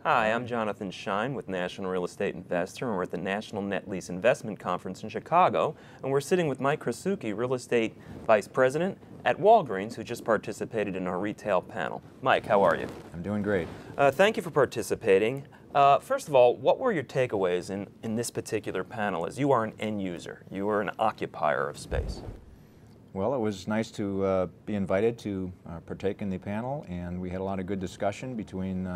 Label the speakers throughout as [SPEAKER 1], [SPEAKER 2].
[SPEAKER 1] Hi, I'm Jonathan Shine with National Real Estate Investor, and we're at the National Net Lease Investment Conference in Chicago, and we're sitting with Mike Krasucki, Real Estate Vice President at Walgreens, who just participated in our retail panel. Mike, how are you?
[SPEAKER 2] I'm doing great.
[SPEAKER 1] Thank you for participating. First of all, what were your takeaways in this particular panel, as you are an end user, you are an occupier of space?
[SPEAKER 2] Well, it was nice to be invited to partake in the panel, and we had a lot of good discussion between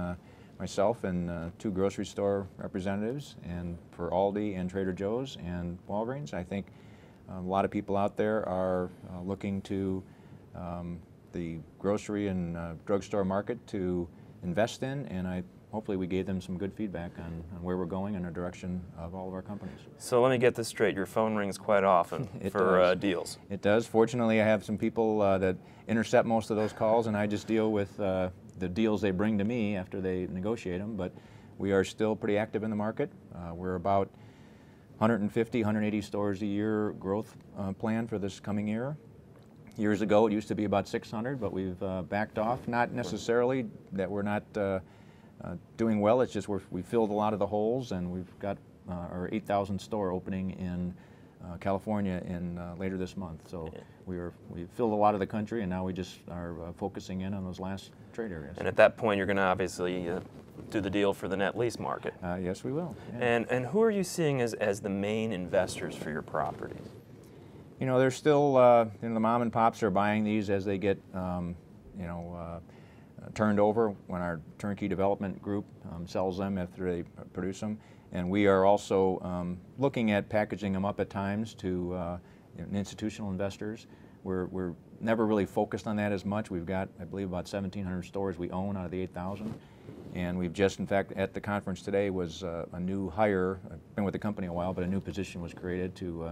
[SPEAKER 2] myself and two grocery store representatives, and for Aldi and Trader Joe's and Walgreens. I think a lot of people out there are looking to the grocery and drugstore market to invest in, and hopefully we gave them some good feedback on where we're going and the direction of all of our companies.
[SPEAKER 1] So let me get this straight, your phone rings quite often for deals.
[SPEAKER 2] It does. Fortunately, I have some people that intercept most of those calls, and I just deal with the deals they bring to me after they negotiate them, but we are still pretty active in the market. We're about 150, 180 stores a year growth plan for this coming year. Years ago it used to be about 600, but we've backed off. Not necessarily that we're not doing well, it's just we filled a lot of the holes, and we've got our 8,000 store opening in California in later this month. So we filled a lot of the country, and now we just are focusing in on those last trade areas.
[SPEAKER 1] And at that point, you're going to obviously do the deal for the net lease market.
[SPEAKER 2] Yes, we will. Yeah.
[SPEAKER 1] And who are you seeing as the main investors for your properties?
[SPEAKER 2] You know, there's still the mom and pops are buying these as they get turned over when our turnkey development group sells them after they produce them. And we are also looking at packaging them up at times to institutional investors. We're never really focused on that as much. We've got, I believe, about 1,700 stores we own out of the 8,000. And we've just, in fact, at the conference today was a new hire. I've been with the company a while, but a new position was created to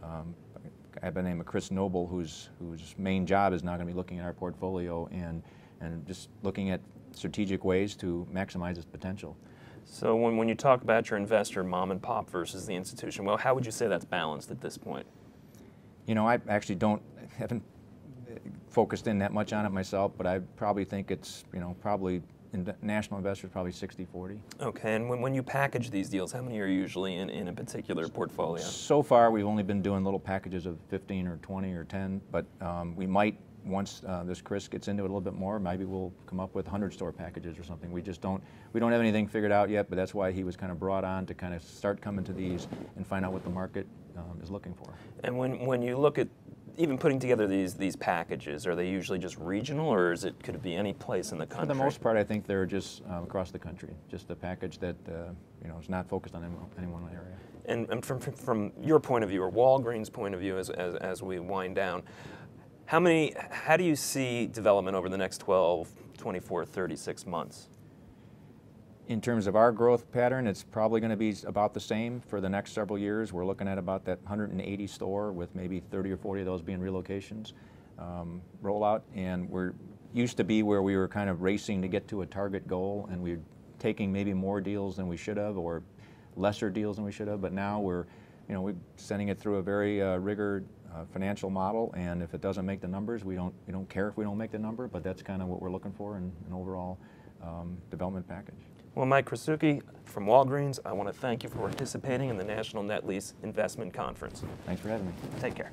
[SPEAKER 2] I have a name of Chris Noble, whose main job is now going to be looking at our portfolio and just looking at strategic ways to maximize its potential.
[SPEAKER 1] So when you talk about your investor, mom and pop versus the institution, well, how would you say that's balanced at this point?
[SPEAKER 2] You know, I actually haven't focused in that much on it myself, but I probably think it's, probably national investors, probably 60-40. Okay,
[SPEAKER 1] and when you package these deals, how many are usually in a particular portfolio?
[SPEAKER 2] So far, we've only been doing little packages of 15 or 20 or 10, but we might, once this Chris gets into it a little bit more, maybe we'll come up with 100 store packages or something. We don't have anything figured out yet, but that's why he was kind of brought on to kind of start coming to these and find out what the market is looking for.
[SPEAKER 1] And when you look at even putting together these packages, are they usually just regional, or could it be any place in the country?
[SPEAKER 2] For the most part, I think they're just across the country, just a package that is not focused on any one area.
[SPEAKER 1] And from your point of view, or Walgreens' point of view, as we wind down, how do you see development over the next 12, 24, 36 months?
[SPEAKER 2] In terms of our growth pattern, it's probably going to be about the same for the next several years. We're looking at about that 180 store with maybe 30 or 40 of those being relocations rollout. And we're used to be where we were kind of racing to get to a target goal, and we're taking maybe more deals than we should have or lesser deals than we should have. But now we're sending it through a very rigored financial model, and if it doesn't make the numbers, we don't care if we don't make the number, but that's kind of what we're looking for in an overall development package.
[SPEAKER 1] Well, Mike Krasucki from Walgreens, I want to thank you for participating in the National Net Lease Investment Conference.
[SPEAKER 2] Thanks for having me.
[SPEAKER 1] Take care.